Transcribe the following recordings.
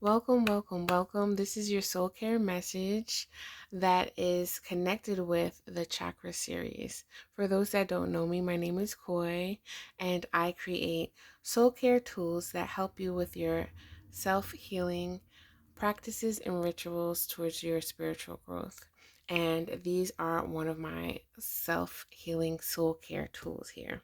Welcome, welcome, welcome. This is your soul care message that is connected with the chakra series. For those that don't know me, my name is Koi, and I create soul care tools that help you with your self-healing practices and rituals towards your spiritual growth. And these are one of my self-healing soul care tools here.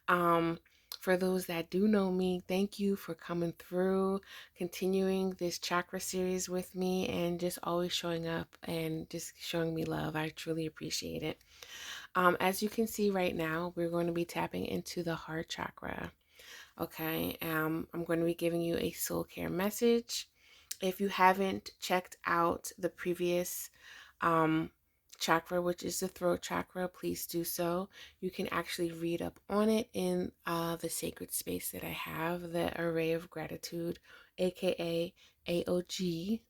Um, for those that do know me, thank you for coming through, continuing this chakra series with me, and just always showing up and just showing me love. I truly appreciate it. As you can see right now, we're going to be tapping into the heart chakra. Okay, I'm going to be giving you a soul care message. If you haven't checked out the previous um, chakra, which is the throat chakra, please do so. You can actually read up on it in the sacred space that I have, the Array of Gratitude, aka AOG,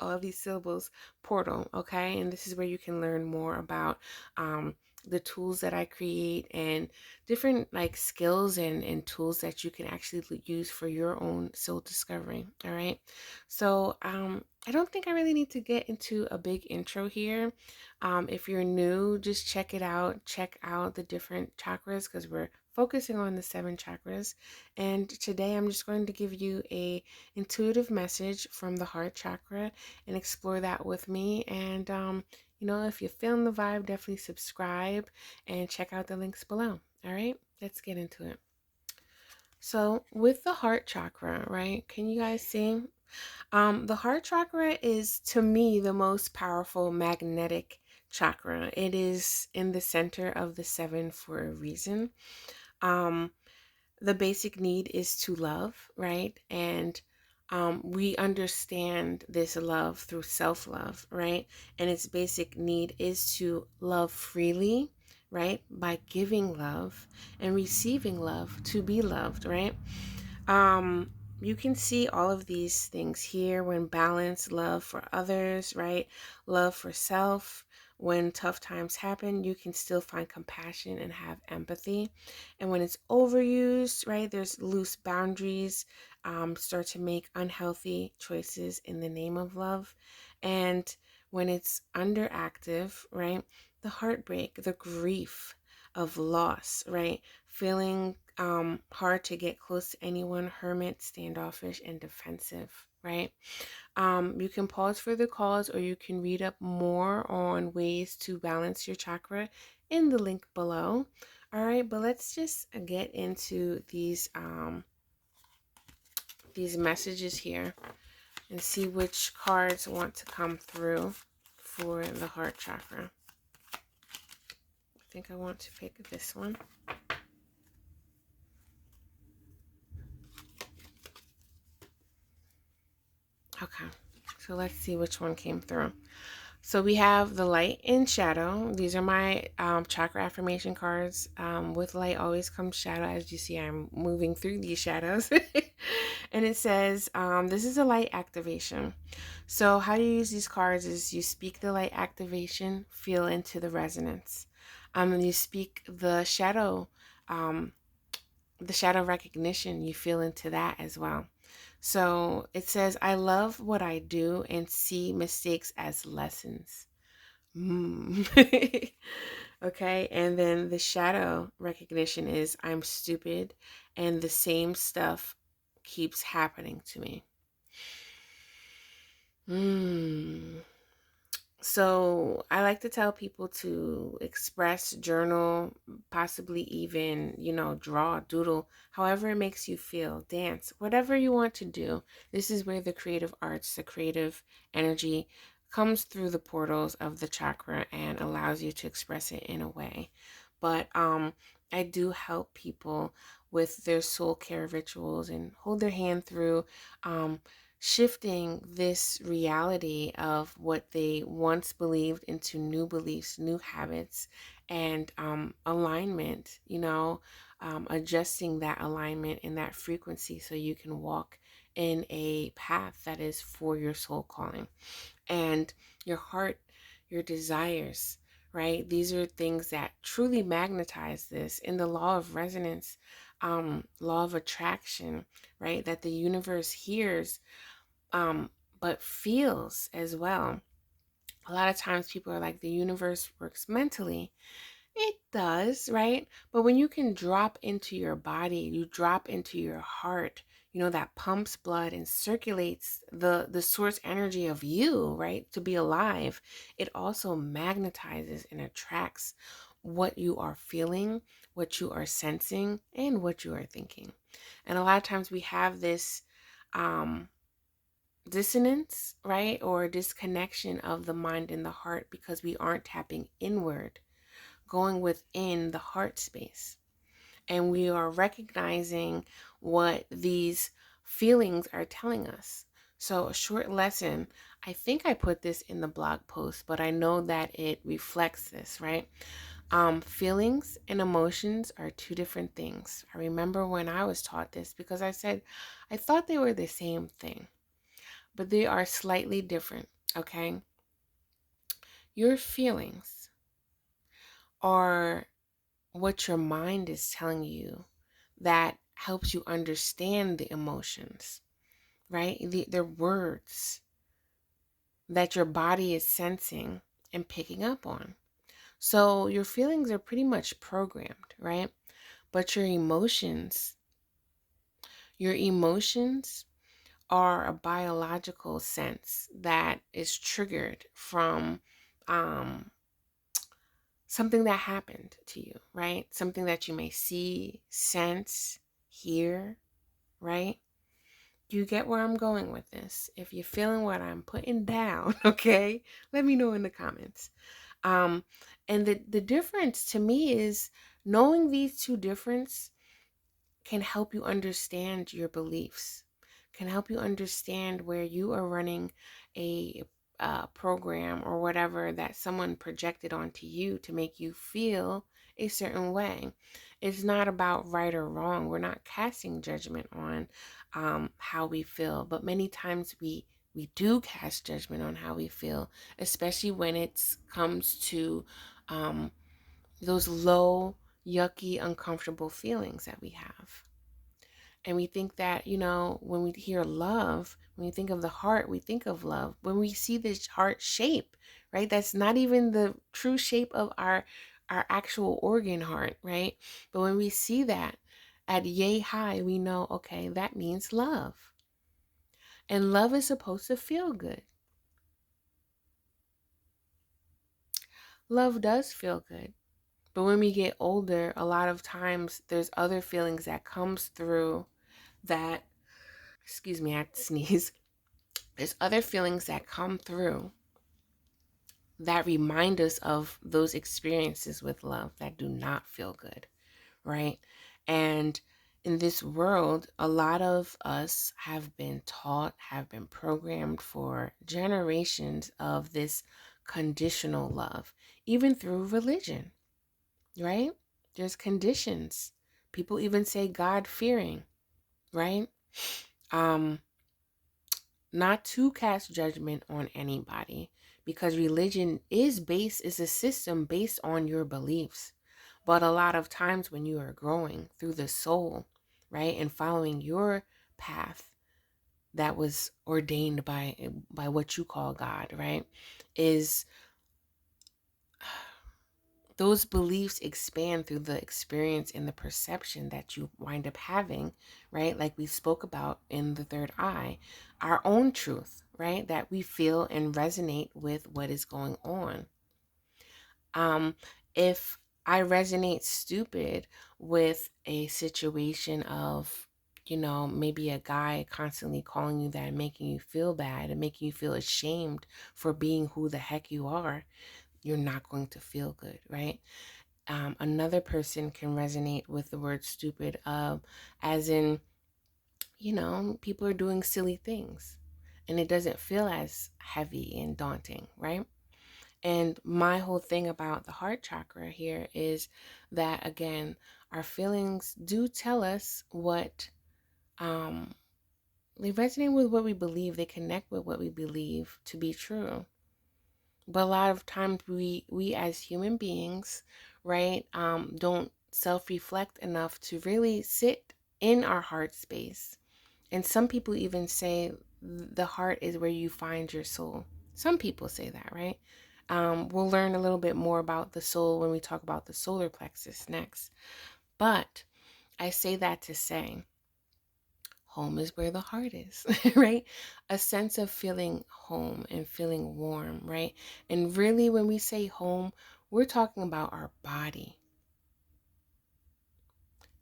all these syllables, portal. Okay, and this is where you can learn more about the tools that I create and different like skills and tools that you can actually use for your own soul discovery. All right. So I don't think I really need to get into a big intro here. If you're new, just check it out. Check out the different chakras because we're focusing on the 7 chakras. And today I'm just going to give you a intuitive message from the heart chakra and explore that with me. And if you're feeling the vibe, definitely subscribe and check out the links below. All right, let's get into it. So with the heart chakra, right? Can you guys see? The heart chakra is, to me, the most powerful magnetic chakra. It is in the center of the 7 for a reason. Um, the basic need is to love, right? And we understand this love through self-love, right? And its basic need is to love freely, right? By giving love and receiving love to be loved, right? You can see all of these things here when balanced: love for others, right? Love for self. When tough times happen, you can still find compassion and have empathy. And when it's overused, right, there's loose boundaries, start to make unhealthy choices in the name of love. And when it's underactive, right, the heartbreak, the grief of loss, right, feeling hard to get close to anyone, hermit, standoffish, and defensive, right? You can pause for the cause, or you can read up more on ways to balance your chakra in the link below. All right, but let's just get into these messages here and see which cards want to come through for the heart chakra. I think I want to pick this one. Okay, so let's see which one came through. So we have the light and shadow. These are my chakra affirmation cards. With light always comes shadow. As you see, I'm moving through these shadows. And it says, this is a light activation. So how you use these cards is you speak the light activation, feel into the resonance. And you speak um, the shadow recognition, you feel into that as well. So it says, I love what I do and see mistakes as lessons. Okay, and then the shadow recognition is, I'm stupid and the same stuff keeps happening to me. So I like to tell people to express, journal, possibly even, draw, doodle, however it makes you feel, dance, whatever you want to do. This is where the creative arts, the creative energy comes through the portals of the chakra and allows you to express it in a way. But I do help people with their soul care rituals and hold their hand through shifting this reality of what they once believed into new beliefs, new habits, and alignment, adjusting that alignment and that frequency so you can walk in a path that is for your soul calling and your heart, your desires, right? These are things that truly magnetize this in the law of resonance, law of attraction, right? That the universe hears but feels as well. A lot of times people are like, the universe works mentally. It does, right? But when you can drop into your body, you drop into your heart, that pumps blood and circulates the source energy of you, right? To be alive. It also magnetizes and attracts what you are feeling, what you are sensing, and what you are thinking. And a lot of times we have this dissonance, right? Or disconnection of the mind and the heart because we aren't tapping inward, going within the heart space. And we are recognizing what these feelings are telling us. So, a short lesson, I think I put this in the blog post, but I know that it reflects this, right? Feelings and emotions are two different things. I remember when I was taught this because I said I thought they were the same thing, but they are slightly different, okay? Your feelings are what your mind is telling you that helps you understand the emotions, right? They're words that your body is sensing and picking up on. So your feelings are pretty much programmed, right? But your emotions are a biological sense that is triggered from um, something that happened to you, right? Something that you may see, sense, hear, right? You get where I'm going with this. If you're feeling what I'm putting down, okay, let me know in the comments. Um, and the difference to me is knowing these two differences can help you understand your beliefs, can help you understand where you are running a program or whatever that someone projected onto you to make you feel a certain way. It's not about right or wrong. We're not casting judgment on how we feel, but many times we do cast judgment on how we feel, especially when it comes to those low, yucky, uncomfortable feelings that we have. And we think that, when we hear love, when we think of the heart, we think of love. When we see this heart shape, right? That's not even the true shape of our actual organ heart, right? But when we see that at yay high, we know, okay, that means love. And love is supposed to feel good. Love does feel good. But when we get older, a lot of times there's other feelings that comes through that, excuse me, I had to sneeze. There's other feelings that come through that remind us of those experiences with love that do not feel good, right? And in this world, a lot of us have been taught, have been programmed for generations of this conditional love, even through religion, right? There's conditions. People even say God fearing, right? Um, Not to cast judgment on anybody, because religion is a system based on your beliefs. But a lot of times when you are growing through the soul, right, and following your path that was ordained by what you call God, right, is those beliefs expand through the experience and the perception that you wind up having, right? Like we spoke about in the third eye, our own truth, right? That we feel and resonate with what is going on. If I resonate stupid with a situation of, maybe a guy constantly calling you that and making you feel bad and making you feel ashamed for being who the heck you are, you're not going to feel good, right? Another person can resonate with the word stupid, as in, people are doing silly things and it doesn't feel as heavy and daunting, right? And my whole thing about the heart chakra here is that, again, our feelings do tell us what, they resonate with what we believe, they connect with what we believe to be true. But a lot of times we as human beings, right, don't self-reflect enough to really sit in our heart space. And some people even say the heart is where you find your soul. Some people say that, right? We'll learn a little bit more about the soul when we talk about the solar plexus next. But I say that to say, home is where the heart is, right? A sense of feeling home and feeling warm, right? And really, when we say home, we're talking about our body.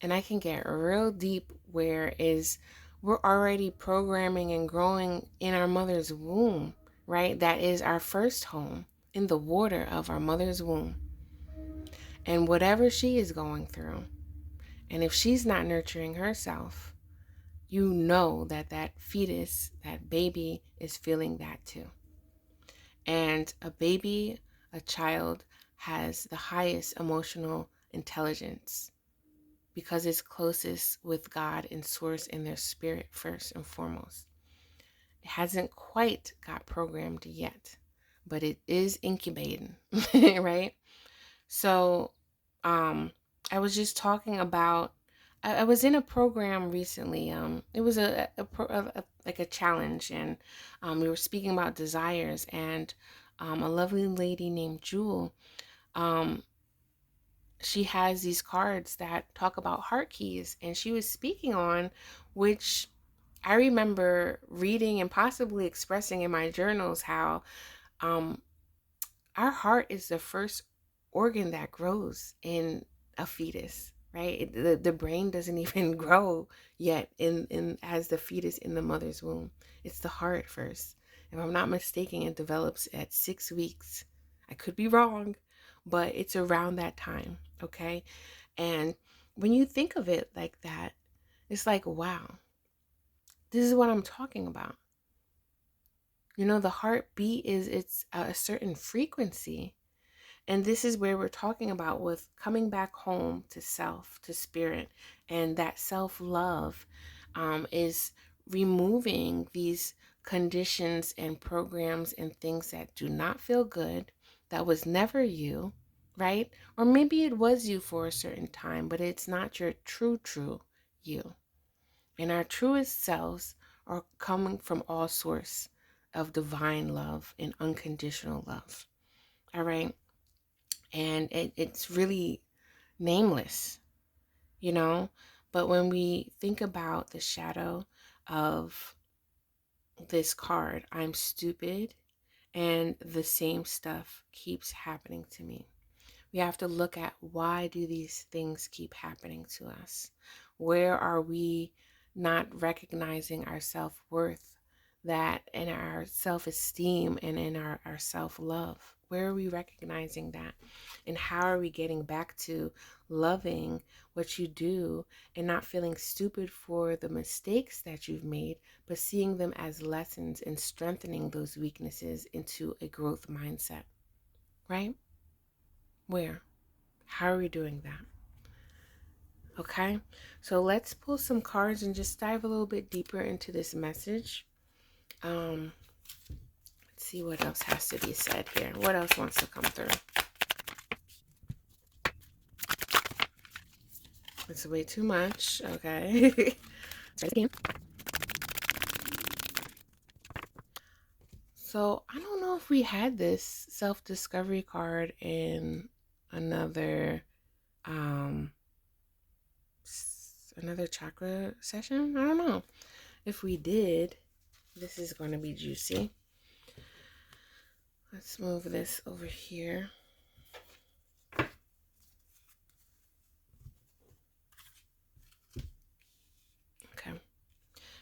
And I can get real deep where is we're already programming and growing in our mother's womb, right? That is our first home, in the water of our mother's womb. And whatever she is going through, and if she's not nurturing herself, you know that that fetus, that baby is feeling that too. And a baby, a child, has the highest emotional intelligence because it's closest with God and source in their spirit first and foremost. It hasn't quite got programmed yet, but it is incubating, right? So I was just talking about, I was in a program recently. It was like a challenge, and we were speaking about desires, and a lovely lady named Jewel, um, she has these cards that talk about heart keys, and she was speaking on which I remember reading and possibly expressing in my journals how um, our heart is the first organ that grows in a fetus, right? The brain doesn't even grow yet in as the fetus in the mother's womb. It's the heart first. If I'm not mistaken, it develops at 6 weeks. I could be wrong, but it's around that time, okay? And when you think of it like that, it's like, wow, this is what I'm talking about. You know, the heartbeat it's a certain frequency. And this is where we're talking about with coming back home to self, to spirit, and that self-love is removing these conditions and programs and things that do not feel good, that was never you, right? Or maybe it was you for a certain time, but it's not your true you. And our truest selves are coming from all source of divine love and unconditional love. All right. And it's really nameless, you know? But when we think about the shadow of this card, I'm stupid and the same stuff keeps happening to me. We have to look at, why do these things keep happening to us? Where are we not recognizing our self-worth, that in our self-esteem and in our self-love? Where are we recognizing that? And how are we getting back to loving what you do and not feeling stupid for the mistakes that you've made, but seeing them as lessons and strengthening those weaknesses into a growth mindset, right? Where? How are we doing that? Okay, so let's pull some cards and just dive a little bit deeper into this message. Let's see what else has to be said here. What else wants to come through? It's way too much. Okay. So I don't know if we had this self-discovery card in another another chakra session. I don't know. If we did, this is going to be juicy. Let's move this over here. Okay.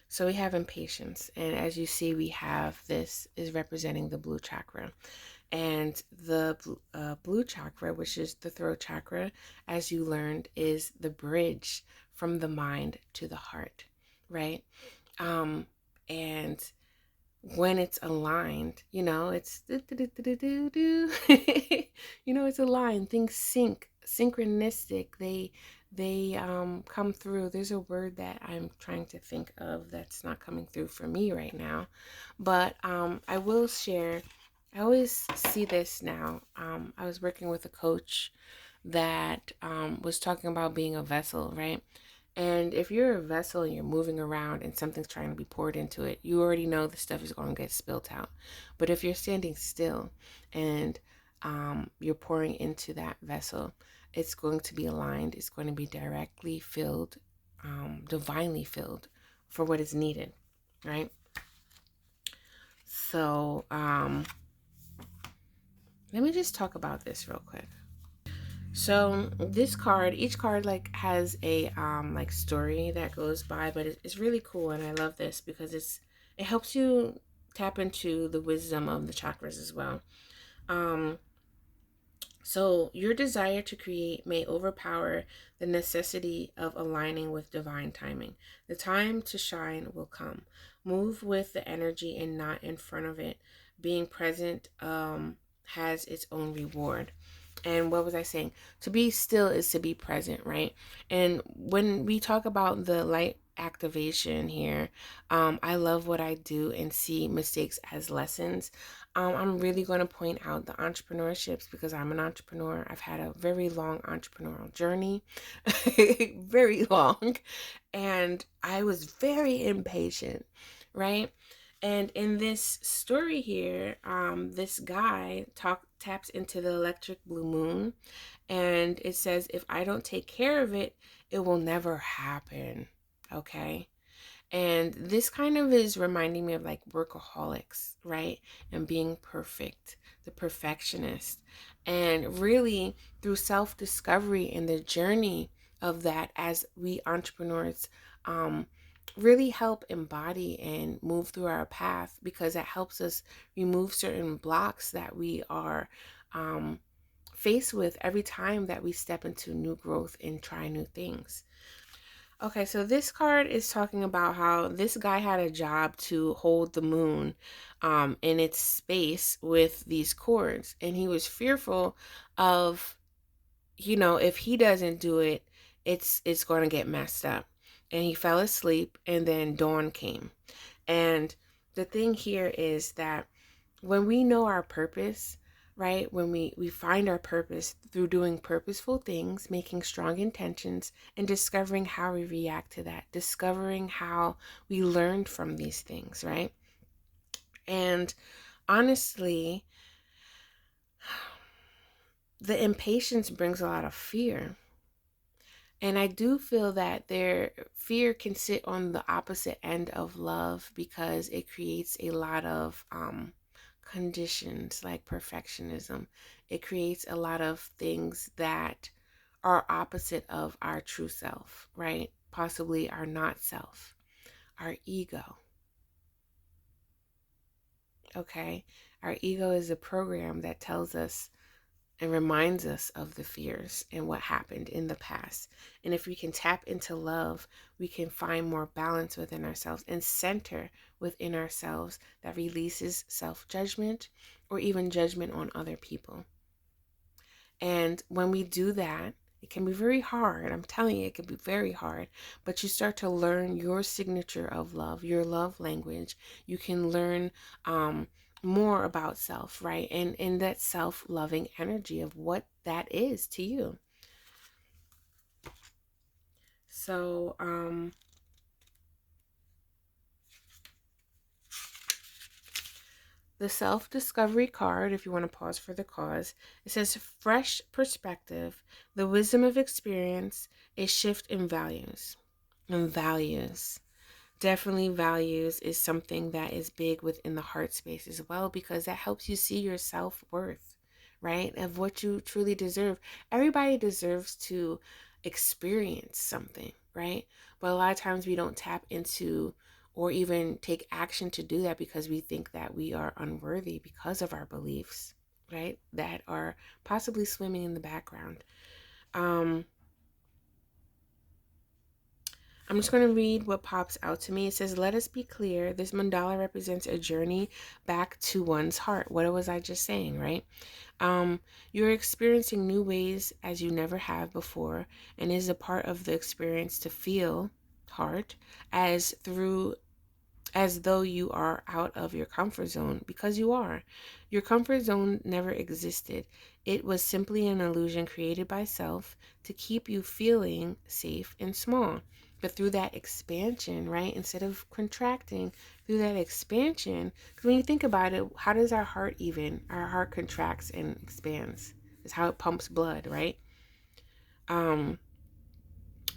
So we have impatience. And as you see, we have this is representing the blue chakra. And the blue chakra, which is the throat chakra, as you learned, is the bridge from the mind to the heart, right? And when it's aligned, you know, it's you know, it's aligned. Things synchronistic. They come through. There's a word that I'm trying to think of that's not coming through for me right now, but I will share. I always see this now. I was working with a coach that was talking about being a vessel, right? And if you're a vessel and you're moving around and something's trying to be poured into it, you already know the stuff is going to get spilt out. But if you're standing still and you're pouring into that vessel, it's going to be aligned. It's going to be directly filled, divinely filled for what is needed, right? So let me just talk about this real quick. So this card, each card like has a like story that goes by, but it's really cool, and I love this because it helps you tap into the wisdom of the chakras as well. Um, so your desire to create may overpower the necessity of aligning with divine timing. The time to shine will come. Move with the energy and not in front of it. Being present has its own reward. And what was I saying? To be still is to be present, right? And when we talk about the light activation here, I love what I do and see mistakes as lessons. I'm really going to point out the entrepreneurships because I'm an entrepreneur. I've had a very long entrepreneurial journey, very long, and I was very impatient, right? And in this story here, this guy taps into the electric blue moon, and it says, if I don't take care of it, it will never happen. Okay. And this kind of is reminding me of like workaholics, right? And being perfect, the perfectionist. And really through self-discovery and the journey of that, as we entrepreneurs really help embody and move through our path, because that helps us remove certain blocks that we are faced with every time that we step into new growth and try new things. Okay, so this card is talking about how this guy had a job to hold the moon in its space with these cords, and he was fearful of, if he doesn't do it, it's going to get messed up. And he fell asleep, and then dawn came. And the thing here is that when we know our purpose, right? When we find our purpose through doing purposeful things, making strong intentions, and discovering how we react to that, discovering how we learned from these things, right? And honestly, the impatience brings a lot of fear. And I do feel that their fear can sit on the opposite end of love because it creates a lot of conditions like perfectionism. It creates a lot of things that are opposite of our true self, right? Possibly our not self, our ego. Okay? Our ego is a program that tells us and reminds us of the fears and what happened in the past. And if we can tap into love, we can find more balance within ourselves and center within ourselves that releases self-judgment or even judgment on other people. And when we do that, it can be very hard. I'm telling you, it can be very hard. But you start to learn your signature of love, your love language. You can learn more about self, right? And in that self-loving energy of what that is to you. So, the self-discovery card, if you want to pause for the cause, it says fresh perspective, the wisdom of experience, a shift in values. And values. Definitely values is something that is big within the heart space as well, because that helps you see your self-worth, right? Of what you truly deserve. Everybody deserves to experience something, right? But a lot of times we don't tap into or even take action to do that because we think that we are unworthy because of our beliefs, right? That are possibly swimming in the background. I'm just going to read what pops out to me. It says, let us be clear. This mandala represents a journey back to one's heart. What was I just saying, right? You're experiencing new ways as you never have before, and is a part of the experience to feel heart as through as though you are out of your comfort zone, because you are. Your comfort zone never existed. It was simply an illusion created by self to keep you feeling safe and small. But through that expansion, right, instead of contracting, through that expansion, because when you think about it, how does our heart even? Our heart contracts and expands. It's how it pumps blood, right?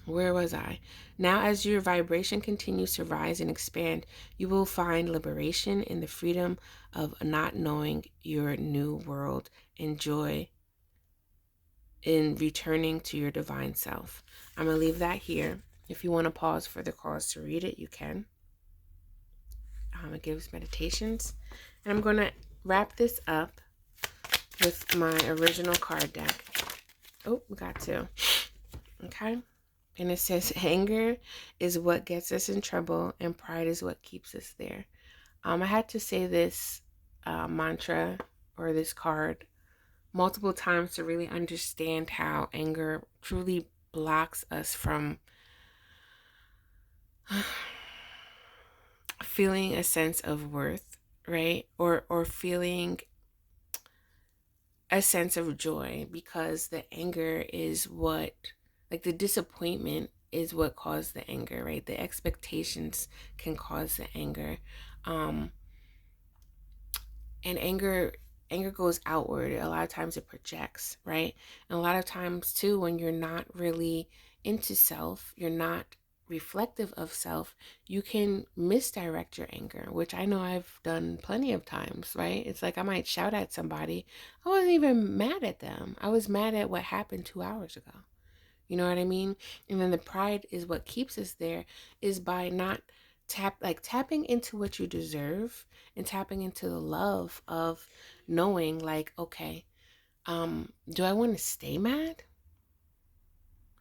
Where was I? Now, as your vibration continues to rise and expand, you will find liberation in the freedom of not knowing your new world and joy in returning to your divine self. I'm going to leave that here. If you want to pause for the cause to read it, you can. It gives meditations. And I'm going to wrap this up with my original card deck. Oh, we got two. Okay. And it says, anger is what gets us in trouble and pride is what keeps us there. I had to say this mantra or this card multiple times to really understand how anger truly blocks us from feeling a sense of worth, right? Or feeling a sense of joy, because the anger is what, like the disappointment is what caused the anger, right? The expectations can cause the anger. And anger goes outward. A lot of times it projects, right? And a lot of times too, when you're not really into self, you're not reflective of self, you can misdirect your anger, which I know I've done plenty of times, right? It's like I might shout at somebody. I wasn't even mad at them. I was mad at what happened 2 hours ago. You know what I mean? And then the pride is what keeps us there, is by not tapping into what you deserve and tapping into the love of knowing, like, okay, do I want to stay mad?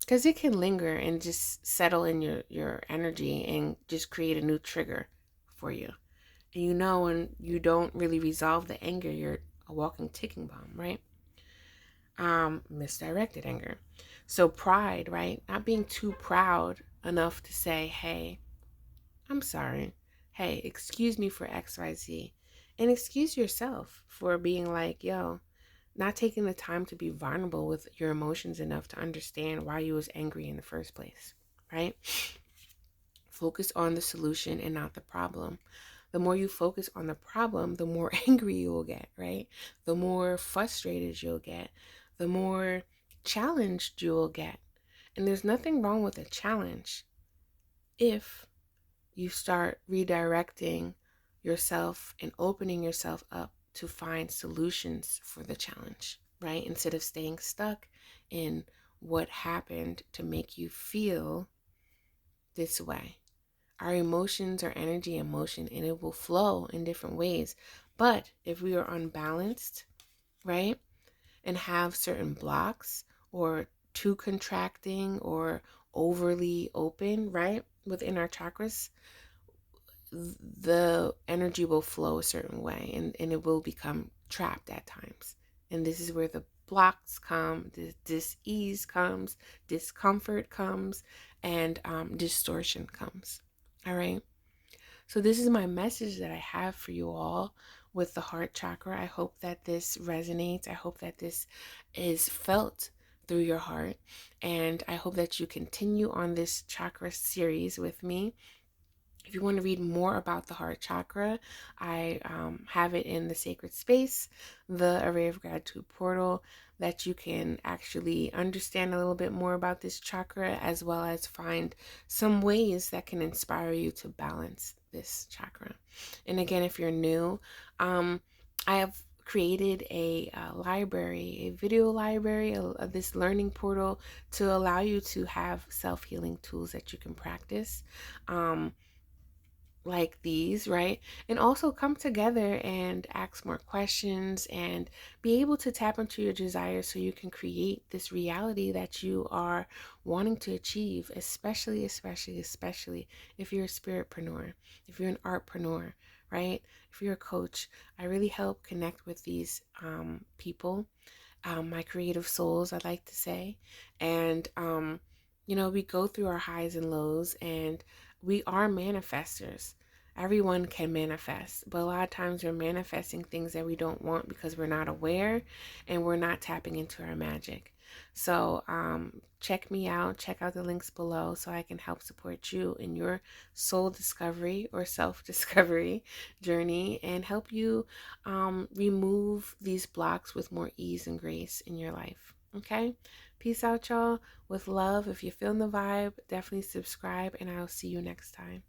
Because it can linger and just settle in your energy and just create a new trigger for you. And you know, when you don't really resolve the anger, you're a walking ticking bomb, right? Misdirected anger. So pride, right? Not being too proud enough to say, hey, I'm sorry. Hey, excuse me for XYZ. And excuse yourself for being like, yo, not taking the time to be vulnerable with your emotions enough to understand why you was angry in the first place, right? Focus on the solution and not the problem. The more you focus on the problem, the more angry you will get, right? The more frustrated you'll get, the more challenged you will get. And there's nothing wrong with a challenge if you start redirecting yourself and opening yourself up to find solutions for the challenge, right? Instead of staying stuck in what happened to make you feel this way. Our emotions are energy and motion, and it will flow in different ways. But if we are unbalanced, right, and have certain blocks or too contracting or overly open, right, within our chakras, the energy will flow a certain way, and it will become trapped at times. And this is where the blocks come, the dis-ease comes, discomfort comes, and distortion comes. All right. So this is my message that I have for you all with the heart chakra. I hope that this resonates. I hope that this is felt through your heart. And I hope that you continue on this chakra series with me. If you want to read more about the heart chakra, I have it in the sacred space, the Array of Gratitude portal, that you can actually understand a little bit more about this chakra, as well as find some ways that can inspire you to balance this chakra. And again, if you're new, I have created a library, a video library, this learning portal to allow you to have self-healing tools that you can practice. Like these, right? And also come together and ask more questions and be able to tap into your desires so you can create this reality that you are wanting to achieve, especially if you're a spiritpreneur, if you're an artpreneur, right? If you're a coach. I really help connect with these people, my creative souls, I like to say. And we go through our highs and lows, and we are manifestors. Everyone can manifest, but a lot of times we're manifesting things that we don't want because we're not aware and we're not tapping into our magic. So check me out, check out the links below so I can help support you in your soul discovery or self-discovery journey and help you remove these blocks with more ease and grace in your life. Okay? Peace out, y'all. With love. If you're feeling the vibe, definitely subscribe, and I'll see you next time.